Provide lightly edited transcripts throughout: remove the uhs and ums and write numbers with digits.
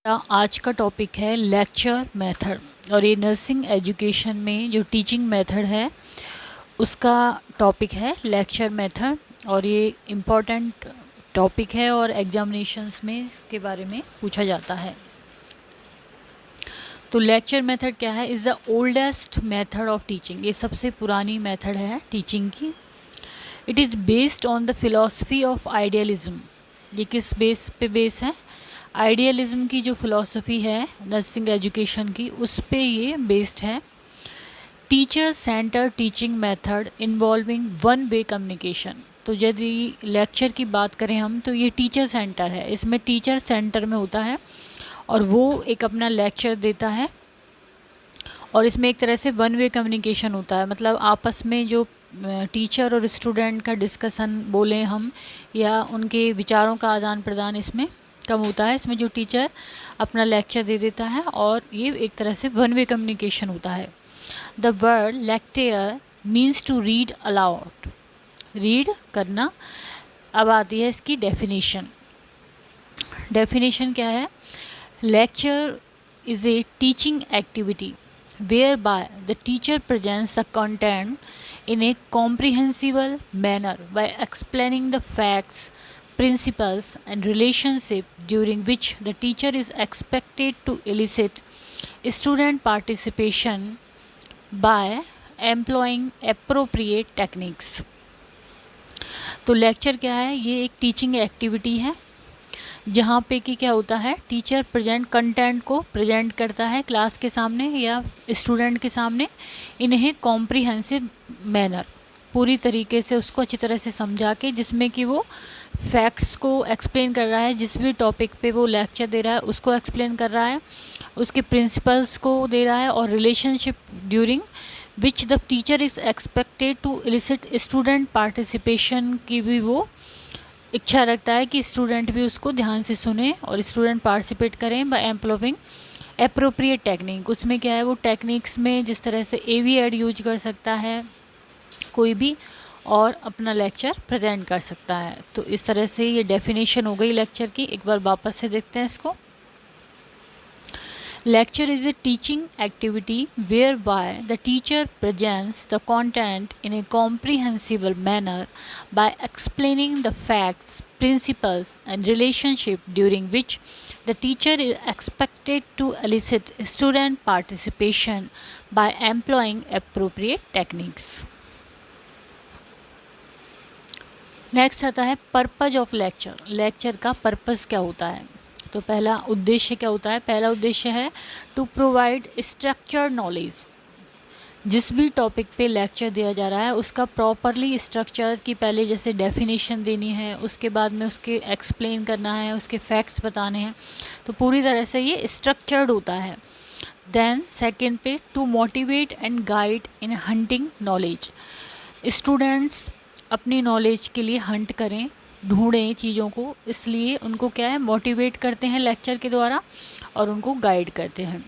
आज का टॉपिक है लेक्चर मेथड और ये नर्सिंग एजुकेशन में जो टीचिंग मेथड है उसका टॉपिक है लेक्चर मेथड। और ये इम्पॉर्टेंट टॉपिक है और एग्जामिनेशंस में इसके बारे में पूछा जाता है। तो लेक्चर मेथड क्या है? Is the oldest method of teaching. ये सबसे पुरानी मेथड है टीचिंग की। It is based on the philosophy of idealism. ये किस बेस पे बेस है? आइडियलिज्म की जो फिलॉसफी है नर्सिंग एजुकेशन की, उस पे ये बेस्ड है। Teacher centre teaching method involving one way communication. तो यदि लेक्चर की बात करें हम तो ये टीचर सेंटर है, इसमें टीचर सेंटर में होता है और वो एक अपना लेक्चर देता है और इसमें एक तरह से वन वे कम्युनिकेशन होता है। मतलब आपस में जो टीचर और स्टूडेंट का डिस्कशन बोलें हम या उनके विचारों का आदान प्रदान इसमें कम होता है। इसमें जो टीचर अपना लेक्चर दे देता है और ये एक तरह से वन वे कम्युनिकेशन होता है। The word lecture means to read aloud, read करना। अब आती है इसकी डेफिनेशन। डेफिनेशन क्या है? Lecture is a teaching activity whereby the teacher presents the content in a comprehensible manner by explaining the facts, principles and relationship during which the teacher is expected to elicit student participation by employing appropriate techniques। तो lecture क्या है? ये एक teaching activity है जहाँ पे कि क्या होता है, टीचर प्रेजेंट कंटेंट को प्रेजेंट करता है क्लास के सामने या स्टूडेंट के सामने। इन्हें कॉम्प्रिहेंसिव मैनर, पूरी तरीके से उसको अच्छी तरह से समझा के, जिसमें कि वो फैक्ट्स को एक्सप्लेन कर रहा है, जिस भी टॉपिक पे वो लेक्चर दे रहा है उसको एक्सप्लेन कर रहा है, उसके प्रिंसिपल्स को दे रहा है और relationship during which the teacher is expected to elicit student participation की भी वो इच्छा रखता है कि स्टूडेंट भी उसको ध्यान से सुने और स्टूडेंट पार्टिसिपेट करें बाय एम्प्लॉइंग एप्रोप्रिएट टेक्निक। उसमें क्या है, वो टेक्निक्स में जिस तरह से एवी एड यूज कर सकता है कोई भी और अपना लेक्चर प्रेजेंट कर सकता है। तो इस तरह से ये डेफिनेशन हो गई लेक्चर की। एक बार वापस से देखते हैं इसको। Lecture is a teaching activity whereby the teacher presents the content in a comprehensible manner by explaining the facts, principles, and relationship during which the teacher is expected to elicit student participation by employing appropriate techniques. Next आता है purpose of lecture. Lecture का purpose क्या होता है? तो पहला उद्देश्य क्या होता है? पहला उद्देश्य है टू प्रोवाइड स्ट्रक्चर्ड नॉलेज। जिस भी टॉपिक पे लेक्चर दिया जा रहा है उसका प्रॉपरली स्ट्रक्चर की पहले जैसे डेफिनेशन देनी है, उसके बाद में उसके एक्सप्लेन करना है, उसके फैक्ट्स बताने हैं, तो पूरी तरह से ये स्ट्रक्चर्ड होता है। देन सेकेंड पे to motivate and guide in hunting knowledge. Students अपनी नॉलेज के लिए हंट करें, ढूंढें चीज़ों को, इसलिए उनको क्या है, मोटिवेट करते हैं लेक्चर के द्वारा और उनको गाइड करते हैं।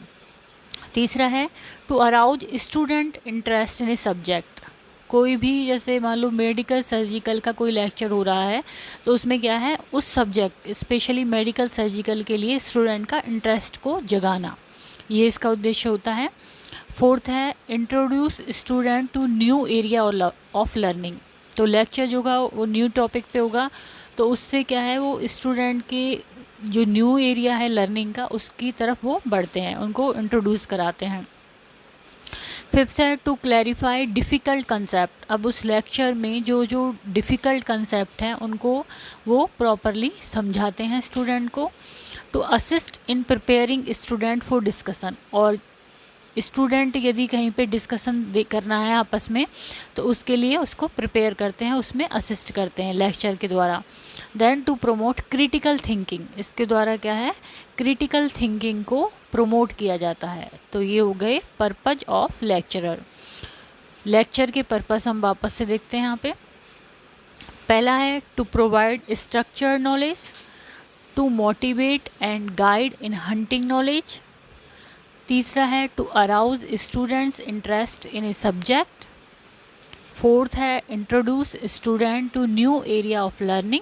तीसरा है to arouse student interest in a subject. कोई भी जैसे मान लो मेडिकल सर्जिकल का कोई लेक्चर हो रहा है तो उसमें क्या है, उस सब्जेक्ट स्पेशली मेडिकल सर्जिकल के लिए स्टूडेंट का इंटरेस्ट को जगाना, ये इसका उद्देश्य होता है। फोर्थ है introduce student to new area of learning. तो लेक्चर जो होगा वो न्यू टॉपिक पे होगा, तो उससे क्या है, वो स्टूडेंट के जो न्यू एरिया है लर्निंग का उसकी तरफ वो बढ़ते हैं, उनको इंट्रोड्यूस कराते हैं। फिफ्थ है टू क्लैरिफाई डिफ़िकल्ट कंसेप्ट। अब उस लेक्चर में जो जो डिफ़िकल्ट कंसेप्ट हैं उनको वो प्रॉपरली समझाते हैं स्टूडेंट को। To assist in preparing student for discussion. और स्टूडेंट यदि कहीं पे डिस्कशन करना है आपस में तो उसके लिए उसको प्रिपेयर करते हैं, उसमें असिस्ट करते हैं लेक्चर के द्वारा। Then to promote critical thinking. इसके द्वारा क्या है, क्रिटिकल थिंकिंग को प्रमोट किया जाता है। तो ये हो गए पर्पज ऑफ लेक्चरर। लेक्चर के पर्पस हम वापस से देखते हैं यहाँ पे। पहला है to provide structured knowledge, to motivate and guide in hunting knowledge. तीसरा है to arouse students interest in a subject. Fourth है introduce student to new area of learning.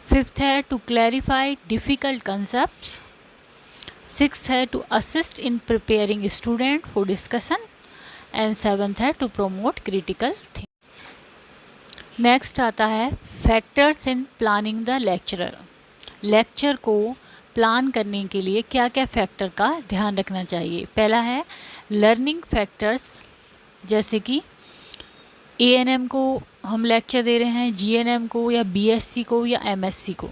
Fifth है to clarify difficult concepts. Sixth है to assist in preparing student for discussion, and seventh है to promote critical thinking. Next आता है factors in planning the lecturer. Lecture को plan करने के लिए क्या क्या फैक्टर का ध्यान रखना चाहिए। पहला है लर्निंग फैक्टर्स, जैसे कि ANM को हम लेक्चर दे रहे हैं, GNM को या BSc को या MSc को,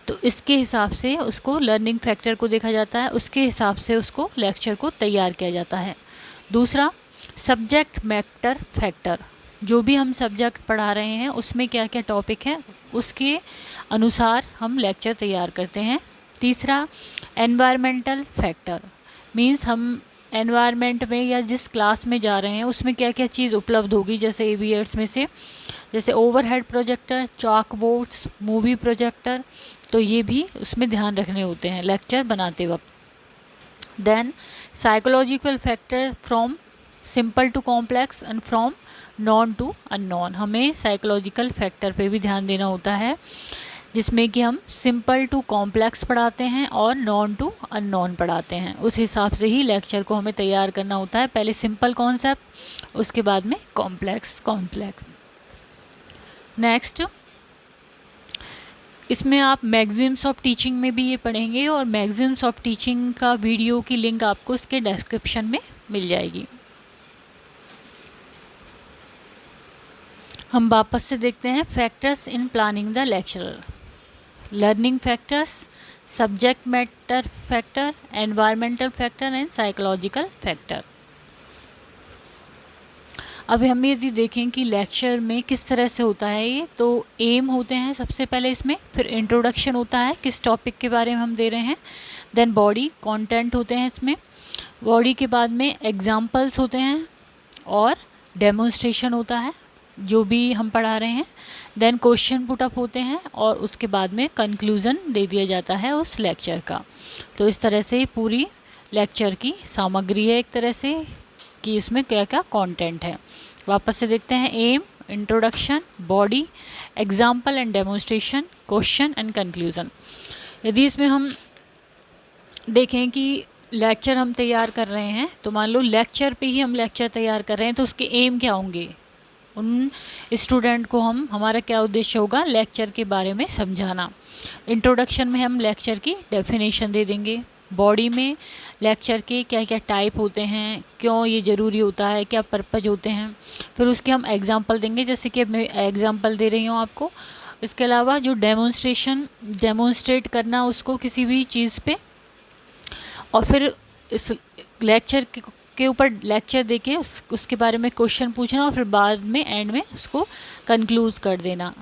तो इसके हिसाब से उसको लर्निंग फैक्टर को देखा जाता है, उसके हिसाब से उसको लेक्चर को तैयार किया जाता है। दूसरा सब्जेक्ट मैटर फैक्टर, जो भी हम सब्जेक्ट पढ़ा रहे हैं उसमें क्या क्या टॉपिक हैं उसके अनुसार हम लेक्चर तैयार करते हैं। तीसरा एनवायरमेंटल फैक्टर, मींस हम एनवायरनमेंट में या जिस क्लास में जा रहे हैं उसमें क्या क्या चीज़ उपलब्ध होगी, जैसे ABS में से जैसे overhead projector, chalk boards, movie projector, तो ये भी उसमें ध्यान रखने होते हैं लेक्चर बनाते वक्त। Then psychological factor from simple to complex and from known to unknown, हमें साइकोलॉजिकल फैक्टर पे भी ध्यान देना होता है, जिसमें कि हम सिंपल टू कॉम्प्लेक्स पढ़ाते हैं और नॉन टू अननोन पढ़ाते हैं। उस हिसाब से ही लेक्चर को हमें तैयार करना होता है, पहले सिंपल कॉन्सेप्ट, उसके बाद में कॉम्प्लेक्स। नेक्स्ट इसमें आप मैगजीम्स ऑफ टीचिंग में भी ये पढ़ेंगे, और मैगजीम्स ऑफ टीचिंग का वीडियो की लिंक आपको इसके डिस्क्रिप्शन में मिल जाएगी। हम वापस से देखते हैं factors in planning the lecturer. Learning factors, subject matter factor, environmental factor and psychological factor. अब हम यदि देखें कि लेक्चर में किस तरह से होता है ये, तो एम होते हैं सबसे पहले इसमें, फिर इंट्रोडक्शन होता है किस टॉपिक के बारे में हम दे रहे हैं, देन बॉडी कंटेंट होते हैं इसमें, बॉडी के बाद में एग्जाम्पल्स होते हैं और डेमोन्स्ट्रेशन होता है जो भी हम पढ़ा रहे हैं, देन क्वेश्चन पुट अप होते हैं और उसके बाद में कंक्लूज़न दे दिया जाता है उस लेक्चर का। तो इस तरह से पूरी लेक्चर की सामग्री है एक तरह से कि इसमें क्या क्या कंटेंट है। वापस से देखते हैं aim, introduction, body, example and demonstration, question and conclusion. यदि इसमें हम देखें कि लेक्चर हम तैयार कर रहे हैं, तो मान लो लेक्चर पे ही हम लेक्चर तैयार कर रहे हैं, तो उसके एम क्या होंगे, उन स्टूडेंट को हमारा क्या उद्देश्य होगा, लेक्चर के बारे में समझाना। इंट्रोडक्शन में हम लेक्चर की डेफिनेशन दे देंगे, बॉडी में लेक्चर के क्या क्या टाइप होते हैं, क्यों ये ज़रूरी होता है, क्या पर्पज़ होते हैं, फिर उसके हम एग्जांपल देंगे, जैसे कि मैं एग्जांपल दे रही हूँ आपको। इसके अलावा जो डेमोन्स्ट्रेट करना उसको किसी भी चीज़ पे, और फिर इस लेक्चर के ऊपर लेक्चर देके उसके बारे में क्वेश्चन पूछना, और फिर बाद में एंड में उसको कंक्लूज कर देना।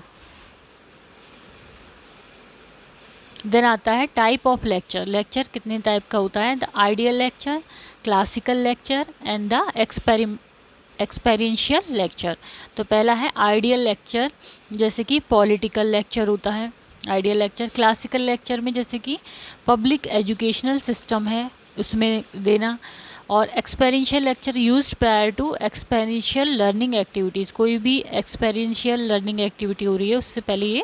देन आता है टाइप ऑफ लेक्चर। लेक्चर कितने टाइप का होता है, the ideal lecture, classical lecture and the experiential lecture. तो पहला है आइडियल लेक्चर, जैसे कि पॉलिटिकल लेक्चर होता है आइडियल लेक्चर। क्लासिकल लेक्चर में जैसे कि पब्लिक एजुकेशनल सिस्टम है उसमें देना, और experiential lecture used prior to experiential learning activities, कोई भी एक्सपेरिएंशियल लर्निंग एक्टिविटी हो रही है उससे पहले ये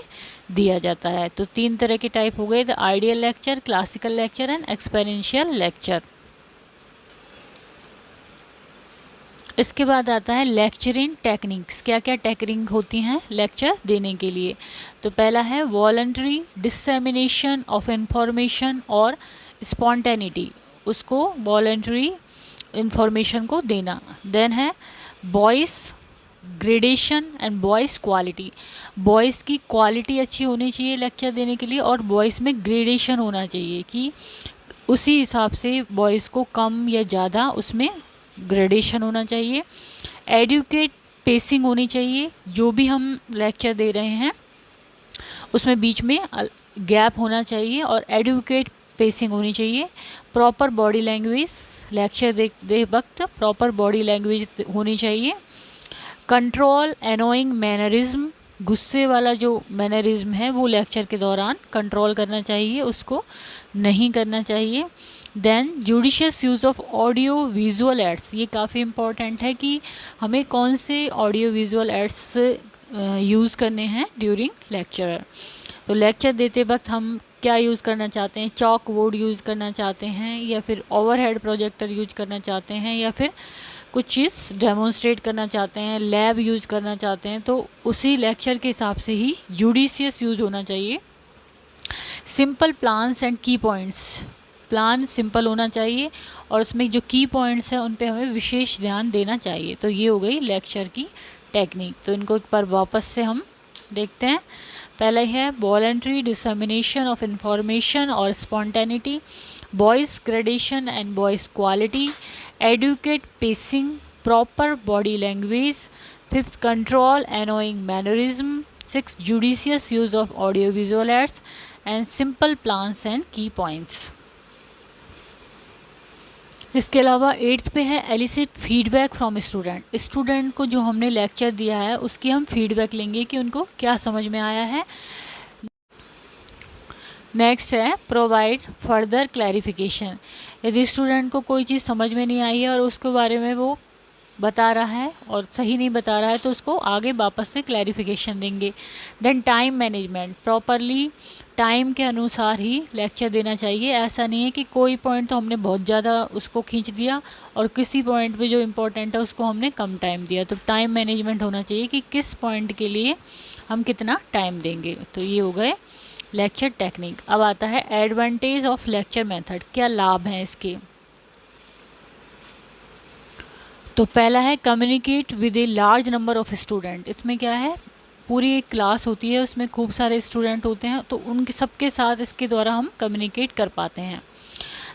दिया जाता है। तो तीन तरह के टाइप हो गए, the ideal lecture, classical lecture and experiential lecture. इसके बाद आता है लेक्चरिंग टेक्निक्स, क्या क्या टेक्निक होती हैं लेक्चर देने के लिए। तो पहला है वॉलंटरी डिसेमिनेशन ऑफ इंफॉर्मेशन और स्पॉन्टेनिटी, उसको वॉलंटरी इंफॉर्मेशन को देना। देन है voice gradation and voice quality, voice की क्वालिटी अच्छी होनी चाहिए लेक्चर देने के लिए, और वॉइस में ग्रेडेशन होना चाहिए कि उसी हिसाब से वॉइस को कम या ज़्यादा उसमें ग्रेडेशन होना चाहिए। एडुकेट पेसिंग होनी चाहिए, जो भी हम लेक्चर दे रहे हैं उसमें बीच में गैप होना चाहिए, और एडुकेट पेसिंग होनी चाहिए। प्रॉपर बॉडी लैंग्वेज, लेक्चर दे वक्त प्रॉपर बॉडी लैंग्वेज होनी चाहिए। कंट्रोल एनोइंग मैनरिज्म, गुस्से वाला जो मैनरिज्म है वो लेक्चर के दौरान कंट्रोल करना चाहिए, उसको नहीं करना चाहिए। Then judicious use of audio visual aids, ये काफ़ी इम्पॉर्टेंट है कि हमें कौन से ऑडियो विजुअल एड्स यूज़ करने हैं ड्यूरिंग लेक्चर। तो लेक्चर देते वक्त हम क्या यूज़ करना चाहते हैं, चॉक बोर्ड यूज़ करना चाहते हैं या फिर ओवरहेड प्रोजेक्टर यूज करना चाहते हैं या फिर कुछ चीज़ डेमोन्स्ट्रेट करना चाहते हैं, लैब यूज़ करना चाहते हैं, तो उसी लेक्चर के हिसाब से ही जुडिशियस यूज़ होना चाहिए। Simple plans and key points, plan simple होना चाहिए और उसमें जो की पॉइंट्स हैं उन पे हमें विशेष ध्यान देना चाहिए। तो ये हो गई लेक्चर की टेक्निक। तो इनको एक बार वापस से हम देखते हैं। पहला है वॉलंटरी डिसमिनेशन ऑफ इंफॉर्मेशन और spontaneity, voice gradation and voice quality, adequate pacing, proper body language, fifth control annoying mannerism, six judicious use of audio visual aids and simple plans and key points. इसके अलावा 8th पे है elicit feedback from student. Student को जो हमने lecture दिया है उसकी हम फीडबैक लेंगे कि उनको क्या समझ में आया है। नेक्स्ट है प्रोवाइड फर्दर क्लैरिफिकेशन। यदि स्टूडेंट को कोई चीज़ समझ में नहीं आई है और उसके बारे में वो बता रहा है और सही नहीं बता रहा है तो उसको आगे वापस से क्लैरिफिकेशन देंगे। Then time management, properly time के अनुसार ही लेक्चर देना चाहिए। ऐसा नहीं है कि कोई पॉइंट तो हमने बहुत ज़्यादा उसको खींच दिया और किसी पॉइंट पे जो इम्पोर्टेंट है उसको हमने कम टाइम दिया। तो टाइम मैनेजमेंट होना चाहिए कि किस पॉइंट के लिए हम कितना टाइम देंगे। तो ये हो गए लेक्चर टेक्निक। अब आता है एडवांटेज ऑफ लेक्चर मेथड, क्या लाभ हैं इसके। तो पहला है communicate with a large number of student. इसमें क्या है, पूरी एक क्लास होती है, उसमें खूब सारे स्टूडेंट होते हैं, तो उनके सबके साथ इसके द्वारा हम कम्युनिकेट कर पाते हैं।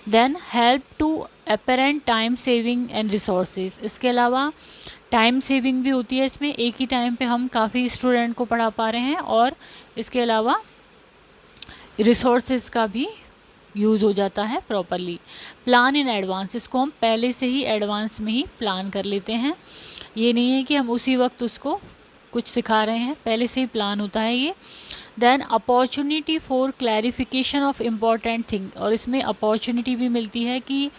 Then help to apparent time saving and resources. इसके अलावा टाइम सेविंग भी होती है, इसमें एक ही टाइम पे हम काफ़ी स्टूडेंट को पढ़ा पा रहे हैं और इसके अलावा रिसोर्सेज का भी यूज़ हो जाता है प्रॉपरली। प्लान इन एडवांस, इसको हम पहले से ही एडवांस में ही प्लान कर लेते हैं। ये नहीं है कि हम उसी वक्त उसको कुछ सिखा रहे हैं, पहले से ही प्लान होता है ये। Then opportunity for clarification of important thing, और इसमें अपॉर्चुनिटी भी मिलती है कि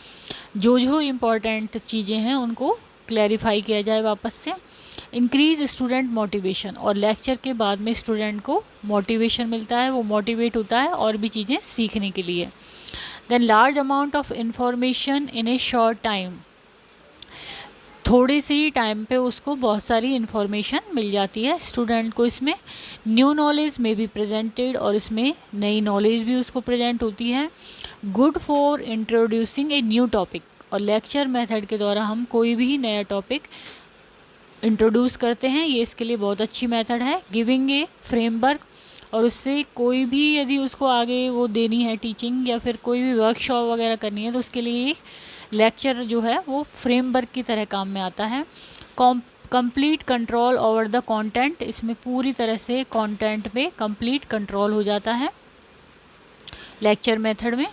जो जो इम्पॉर्टेंट चीज़ें हैं उनको क्लैरिफाई किया जाए वापस से। इंक्रीज स्टूडेंट मोटिवेशन, और लेक्चर के बाद में स्टूडेंट को मोटिवेशन मिलता है, वो मोटिवेट होता है और भी चीज़ें सीखने के लिए। Then large amount of information in a short time, थोड़े से ही टाइम पे उसको बहुत सारी इन्फॉर्मेशन मिल जाती है स्टूडेंट को। इसमें न्यू नॉलेज में भी प्रेजेंटेड, और इसमें नई नॉलेज भी उसको प्रेजेंट होती है। Good for introducing a new topic, और लेक्चर मेथड के द्वारा हम कोई भी नया टॉपिक इंट्रोड्यूस करते हैं, ये इसके लिए बहुत अच्छी मेथड है। गिविंग ए फ्रेमवर्क, और उससे कोई भी यदि उसको आगे वो देनी है टीचिंग या फिर कोई भी वर्कशॉप वगैरह करनी है तो उसके लिए लेक्चर जो है वो फ्रेमवर्क की तरह काम में आता है। Complete control over the content, इसमें पूरी तरह से कंटेंट पे कंप्लीट कंट्रोल हो जाता है लेक्चर मेथड में।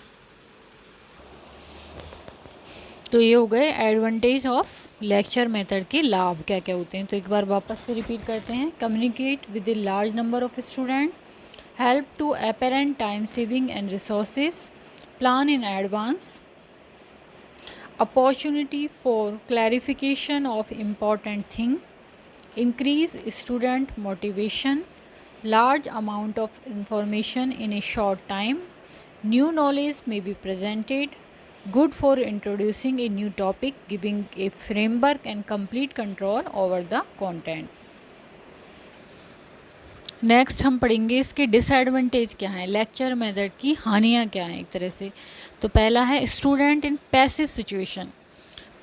तो ये हो गए एडवांटेज ऑफ लेक्चर मेथड के लाभ क्या क्या होते हैं। तो एक बार वापस से रिपीट करते हैं। Communicate with a large number of student, help to apparent time saving and resources, plan in advance, opportunity for clarification of important thing, increase student motivation, large amount of information in a short time, new knowledge may be presented, good for introducing a new topic, giving a framework and complete control over the content. Next हम पढ़ेंगे इसके disadvantage क्या हैं, lecture method की हानियाँ क्या हैं एक तरह से। तो पहला है student in passive situation,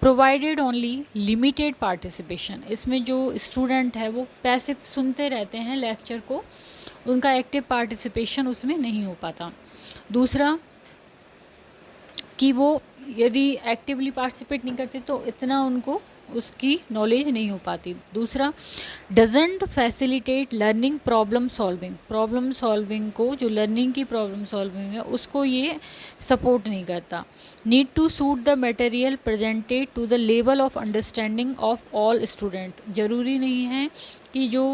provided only limited participation. इसमें जो स्टूडेंट है वो पैसिव सुनते रहते हैं लेक्चर को, उनका एक्टिव पार्टिसिपेशन उसमें नहीं हो पाता। दूसरा कि वो यदि एक्टिवली पार्टिसिपेट नहीं करते तो इतना उनको उसकी नॉलेज नहीं हो पाती। दूसरा, doesn't facilitate learning problem solving को, जो लर्निंग की प्रॉब्लम सॉल्विंग है उसको ये सपोर्ट नहीं करता। Need to suit the material presented to the level of understanding of all student, ज़रूरी नहीं है कि जो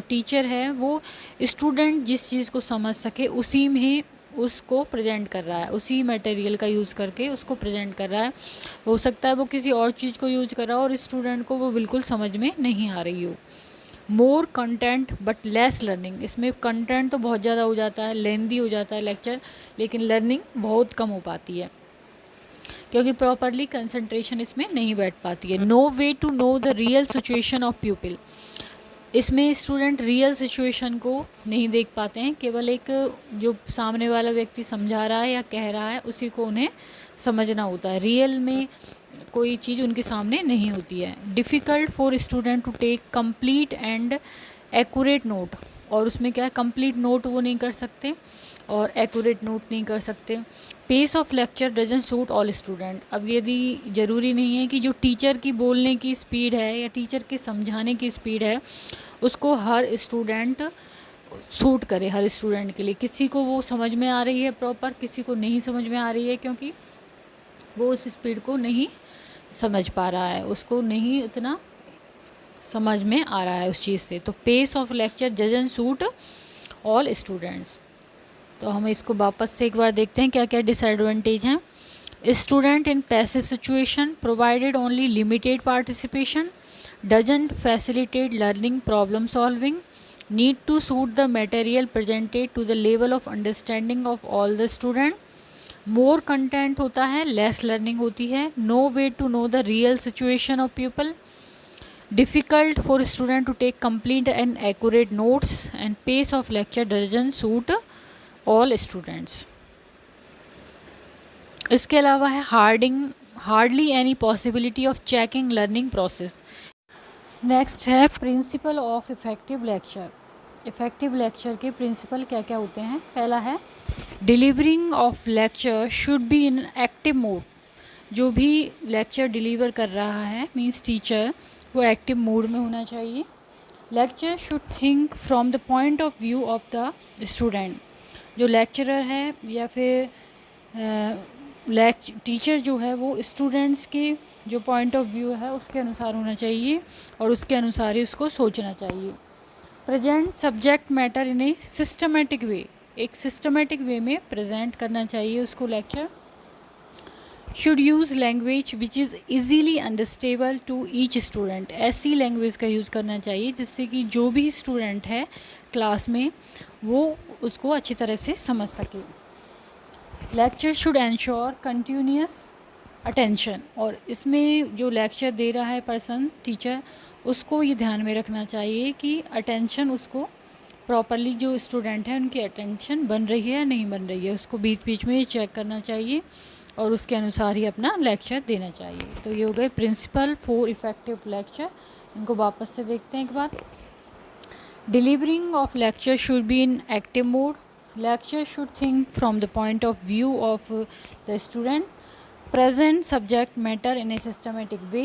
टीचर है वो स्टूडेंट जिस चीज़ को समझ सके उसी में उसको प्रेजेंट कर रहा है, उसी मटेरियल का यूज़ करके उसको प्रेजेंट कर रहा है। हो सकता है वो किसी और चीज़ को यूज कर रहा हो और स्टूडेंट को वो बिल्कुल समझ में नहीं आ रही हो। More content but less learning, इसमें कंटेंट तो बहुत ज़्यादा हो जाता है, लेंदी हो जाता है लेक्चर, लेकिन लर्निंग बहुत कम हो पाती है क्योंकि प्रॉपरली कंसंट्रेशन इसमें नहीं बैठ पाती है। No way to know the real situation of people, इसमें स्टूडेंट रियल सिचुएशन को नहीं देख पाते हैं, केवल एक जो सामने वाला व्यक्ति समझा रहा है या कह रहा है उसी को उन्हें समझना होता है, रियल में कोई चीज़ उनके सामने नहीं होती है। Difficult for student to take complete and accurate note, और उसमें क्या है, कंप्लीट नोट वो नहीं कर सकते और एक्यूरेट नोट नहीं कर सकते। Pace of lecture doesn't suit all student, अब यदि ज़रूरी नहीं है कि जो टीचर की बोलने की स्पीड है या टीचर के समझाने की स्पीड है उसको हर स्टूडेंट सूट करे, हर स्टूडेंट के लिए किसी को वो समझ में आ रही है प्रॉपर, किसी को नहीं समझ में आ रही है क्योंकि वो उस स्पीड को नहीं समझ पा रहा है, उसको नहीं उतना समझ में आ रहा है उस चीज़ से। तो pace of lecture doesn't suit all students. तो हम इसको वापस से एक बार देखते हैं क्या क्या डिसएडवांटेज हैं। Student in passive situation provided only limited participation, doesn't facilitate learning problem solving, need to suit the material presented to the level of understanding of all the student, more content होता है, less learning होती है, no way to know the real situation of people, difficult for student to take complete and accurate notes, and pace of lecture doesn't suit all students. इसके अलावा है hardly any possibility of checking learning process. Next है principle of effective lecture. Effective lecture के principle क्या क्या होते हैं। पहला है delivering of lecture should be in active mode, जो भी लेक्चर डिलीवर कर रहा है मींस टीचर, वो एक्टिव मोड में होना चाहिए। Lecture should think from the point of view of the student, जो लेक्चरर है या फिर टीचर जो है वो स्टूडेंट्स के जो पॉइंट ऑफ व्यू है उसके अनुसार होना चाहिए और उसके अनुसार ही उसको सोचना चाहिए। Present subject matter in a systematic way, एक सिस्टमेटिक वे में प्रेजेंट करना चाहिए उसको lecture. Should use language which is easily understandable to each student, ऐसी लैंग्वेज का यूज़ करना चाहिए जिससे कि जो भी स्टूडेंट है क्लास में वो उसको अच्छी तरह से समझ सके। Lecture should ensure continuous attention, और इसमें जो लेक्चर दे रहा है पर्सन टीचर उसको ये ध्यान में रखना चाहिए कि अटेंशन उसको प्रॉपरली, जो स्टूडेंट है उनकी अटेंशन बन रही है या नहीं बन रही है, उसको बीच बीच में ये चेक करना चाहिए और उसके अनुसार ही अपना लेक्चर देना चाहिए। तो ये हो गए प्रिंसिपल फॉर इफ़ेक्टिव लेक्चर। इनको वापस से देखते हैं एक बार। Delivering of lecture should be in active mode, lecture should think from the point of view of the student, present subject matter in a systematic way,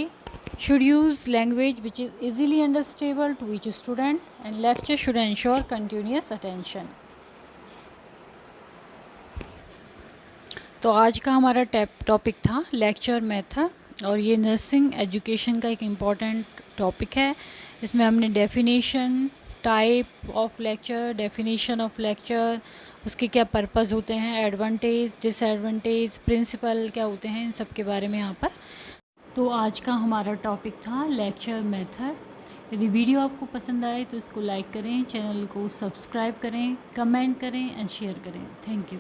should use language which is easily understandable to each student, and lecture should ensure continuous attention। तो आज का हमारा topic था lecture method, और ये nursing education का एक important topic है। इसमें हमने definition, type of lecture, definition of lecture, उसके क्या पर्पस होते हैं, एडवांटेज, डिसएडवांटेज, प्रिंसिपल क्या होते हैं, इन सब के बारे में यहाँ पर। तो आज का हमारा टॉपिक था लेक्चर मेथड। यदि वीडियो आपको पसंद आए तो इसको लाइक करें, चैनल को सब्सक्राइब करें, कमेंट करें एंड शेयर करें। Thank you.